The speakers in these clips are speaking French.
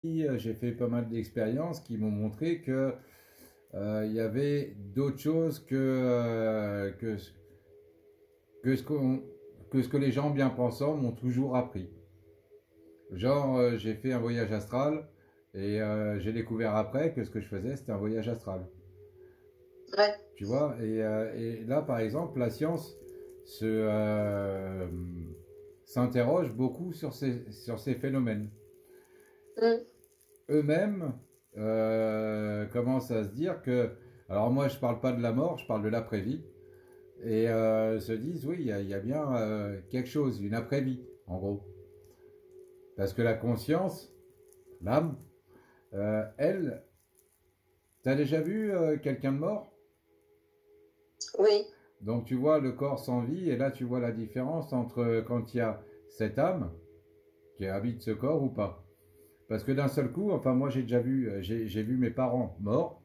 j'ai fait pas mal d'expériences qui m'ont montré que il y avait d'autres choses que ce qu'on, que ce que les gens bien pensants m'ont toujours appris. Genre, j'ai fait un voyage astral et j'ai découvert après que ce que je faisais, c'était un voyage astral. Ouais. Tu vois, et là, par exemple, la science s'interroge beaucoup sur ces phénomènes. Mm. Eux-mêmes commencent à se dire que, alors moi, je parle pas de la mort, je parle de l'après-vie, et se disent, oui, il y a bien quelque chose, une après-vie, en gros. Parce que la conscience, l'âme, elle, t'as déjà vu quelqu'un de mort? Oui. Donc tu vois le corps sans vie, et là tu vois la différence entre quand il y a cette âme qui habite ce corps ou pas. Parce que d'un seul coup, enfin moi j'ai déjà vu, j'ai vu mes parents morts,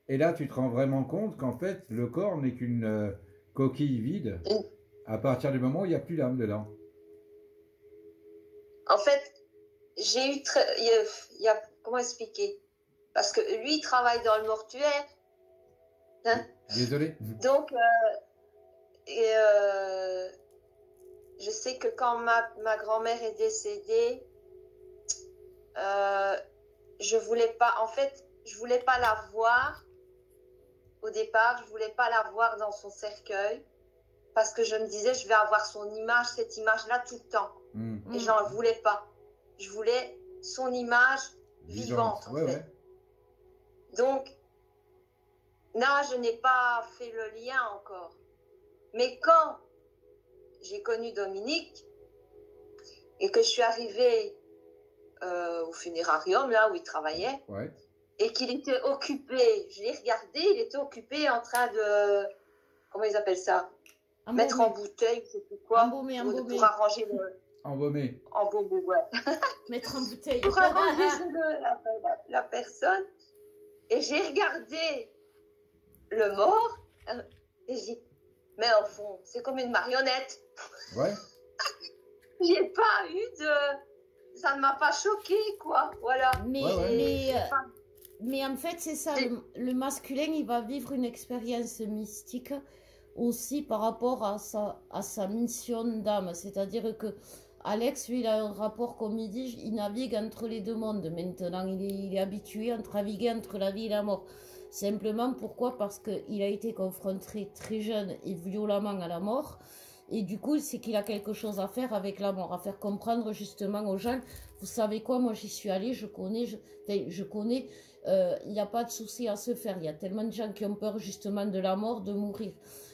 et là tu te rends vraiment compte qu'en fait le corps n'est qu'une coquille vide Mm. à partir du moment où il n'y a plus l'âme dedans. En fait, j'ai eu très. Comment expliquer? Parce que lui, il travaille dans le mortuaire. Hein. Désolé. Donc, et, je sais que quand ma grand-mère est décédée, euh, je voulais pas. En fait, je voulais pas la voir. Au départ, je voulais pas la voir dans son cercueil parce que je me disais, je vais avoir son image, cette image-là tout le temps. Et j'en voulais pas. Je voulais son image Vivante, vivante, en ouais, ouais. fait. Donc, là, je n'ai pas fait le lien encore. Mais quand j'ai connu Dominique et que je suis arrivée au funérarium, là où il travaillait, Ouais. et qu'il était occupé, je l'ai regardé, il était occupé en train de, comment ils appellent ça, mettre en bouteille, je sais plus quoi, pour arranger le... Embaumé. Embaumer, ouais. Mettre en bouteille. Pour arranger la personne. Et j'ai regardé le mort, et j'ai dit, mais au fond, c'est comme une marionnette. Ouais. J'ai pas eu de... Ça ne m'a pas choqué, quoi. Voilà. Mais en fait, c'est ça. Le masculin, il va vivre une expérience mystique aussi par rapport à sa mission d'âme. C'est-à-dire que Alex, lui, il a un rapport, comme il dit, il navigue entre les deux mondes maintenant. Il est habitué à naviguer entre la vie et la mort. Simplement, pourquoi? Parce qu'il a été confronté très jeune et violemment à la mort. Et du coup, c'est qu'il a quelque chose à faire avec la mort, à faire comprendre justement aux gens, vous savez quoi, moi j'y suis allé, je connais, il n'y a pas de souci à se faire. Il y a tellement de gens qui ont peur justement de la mort, de mourir.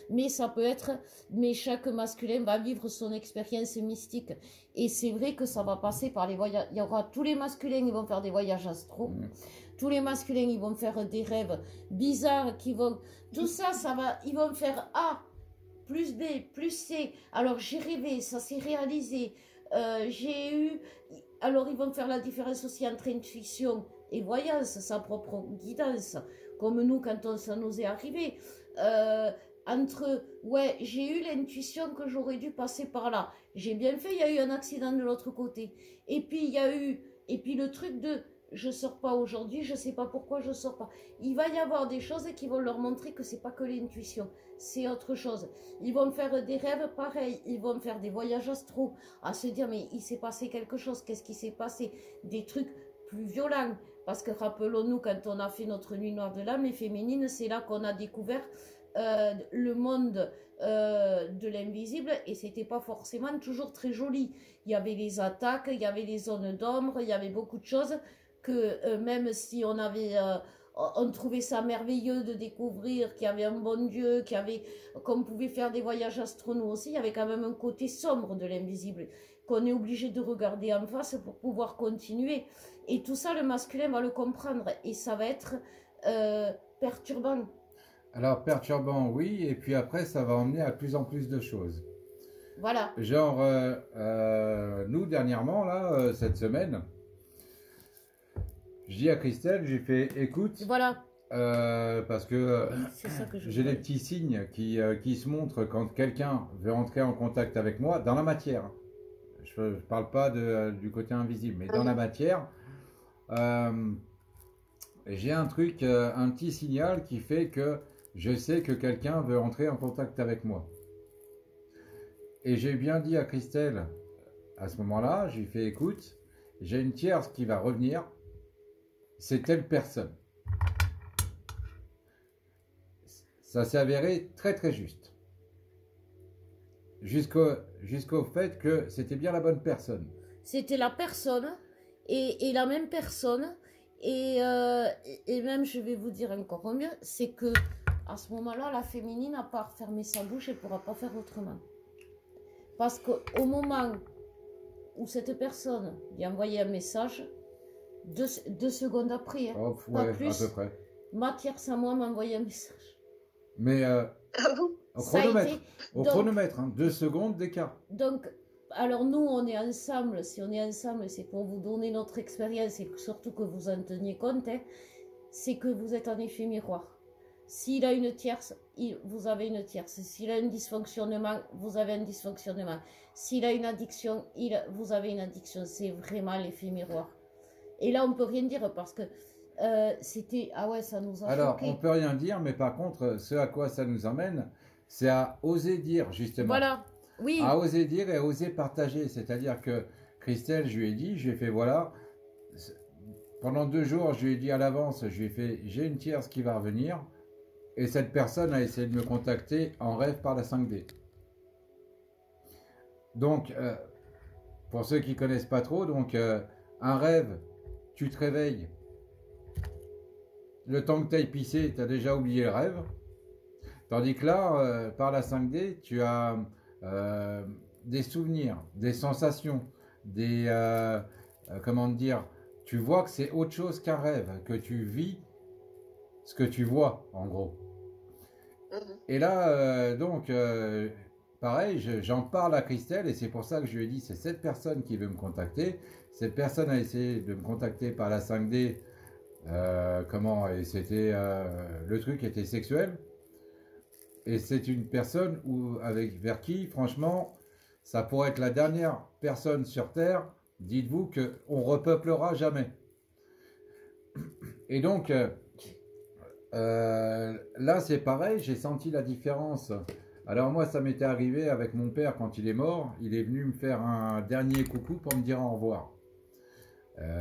Mais ça peut être, mais chaque masculin va vivre son expérience mystique. Et c'est vrai que ça va passer par les voyages. Il y aura tous les masculins qui vont faire des voyages astraux. Tous les masculins, ils vont faire des rêves bizarres, tout ça, ils vont faire A plus B, plus C. Alors j'ai rêvé, ça s'est réalisé. Alors ils vont faire la différence aussi entre intuition et voyance, sa propre guidance. Comme nous, quand ça nous est arrivé. Ouais, j'ai eu l'intuition que j'aurais dû passer par là. J'ai bien fait, il y a eu un accident de l'autre côté. Et puis le truc de je sors pas aujourd'hui, je sais pas pourquoi je sors pas. Il va y avoir des choses qui vont leur montrer que c'est pas que l'intuition, c'est autre chose. Ils vont faire des rêves pareils, ils vont faire des voyages astraux, à se dire mais il s'est passé quelque chose, qu'est-ce qui s'est passé? Des trucs plus violents. Parce que rappelons-nous, quand on a fait notre nuit noire de l'âme féminine, c'est là qu'on a découvert le monde de l'invisible, et c'était pas forcément toujours très joli. Il y avait les attaques, il y avait les zones d'ombre, il y avait beaucoup de choses que même si on trouvait ça merveilleux de découvrir qu'il y avait un bon Dieu, qu'on pouvait faire des voyages astronomiques aussi, il y avait quand même un côté sombre de l'invisible qu'on est obligé de regarder en face pour pouvoir continuer. Et tout ça, le masculin va le comprendre, et ça va être perturbant. Alors perturbant, oui, et puis après ça va emmener à plus en plus de choses. Voilà. Genre, nous dernièrement, là, cette semaine, je dis à Christelle, j'ai fait écoute, voilà. parce que j'ai des petits signes qui se montrent quand quelqu'un veut entrer en contact avec moi dans la matière. Je ne parle pas du côté invisible, mais dans la matière, euh, j'ai un truc, un petit signal qui fait que je sais que quelqu'un veut entrer en contact avec moi. Et j'ai bien dit à Christelle, à ce moment-là, j'ai fait écoute, j'ai une tierce qui va revenir, c'est telle personne. Ça s'est avéré très très juste. Jusqu'au fait que c'était bien la bonne personne. C'était la personne et la même personne. Et même, je vais vous dire encore mieux, c'est que à ce moment-là, la féminine, à part fermer sa bouche, elle ne pourra pas faire autrement. Parce qu'au moment où cette personne lui a envoyé un message, deux secondes après, hein, Oh, pas ouais, plus, à peu près. ma tierce à moi m'a envoyé un message. Mais Ah bon? au Ça a chronomètre, été- au donc- chronomètre, hein, 2 secondes d'écart. Donc, alors nous, on est ensemble. Si on est ensemble, c'est pour vous donner notre expérience et surtout que vous en teniez compte. Hein, c'est que vous êtes en effet miroir. S'il a une tierce, vous avez une tierce. S'il a un dysfonctionnement, vous avez un dysfonctionnement. S'il a une addiction, vous avez une addiction. C'est vraiment l'effet miroir. Et là, on peut rien dire parce que c'était... Ah ouais, ça nous a Alors, choqués. on peut rien dire, mais par contre, ce à quoi ça nous emmène, c'est à oser dire, justement. Voilà, oui. À oser dire et à oser partager. C'est-à-dire que Christelle, je lui ai dit, je lui ai fait, voilà, pendant 2 jours, je lui ai dit à l'avance, je lui ai fait, j'ai une tierce qui va revenir, et cette personne a essayé de me contacter en rêve par la 5D. Donc, pour ceux qui connaissent pas trop, donc, un rêve, tu te réveilles, le temps que tu ailles pisser, tu as déjà oublié le rêve. Tandis que là, par la 5D, tu as des souvenirs, des sensations, comment dire, tu vois que c'est autre chose qu'un rêve, que tu vis ce que tu vois, en gros. Et là, donc, pareil, j'en parle à Christelle et c'est pour ça que je lui ai dit, c'est cette personne qui veut me contacter. Cette personne a essayé de me contacter par la 5D, et c'était, le truc était sexuel. Et c'est une personne vers qui, franchement, ça pourrait être la dernière personne sur Terre. Dites-vous qu'on repeuplera jamais. Et donc, là, c'est pareil, j'ai senti la différence. Alors moi, ça m'était arrivé avec mon père quand il est mort. Il est venu me faire un dernier coucou pour me dire au revoir.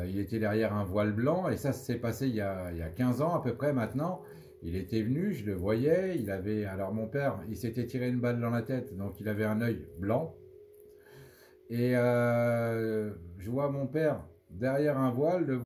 Il était derrière un voile blanc et ça s'est passé il y a 15 ans à peu près maintenant. Il était venu, je le voyais, alors mon père, il s'était tiré une balle dans la tête, donc il avait un œil blanc. Et je vois mon père derrière un voile,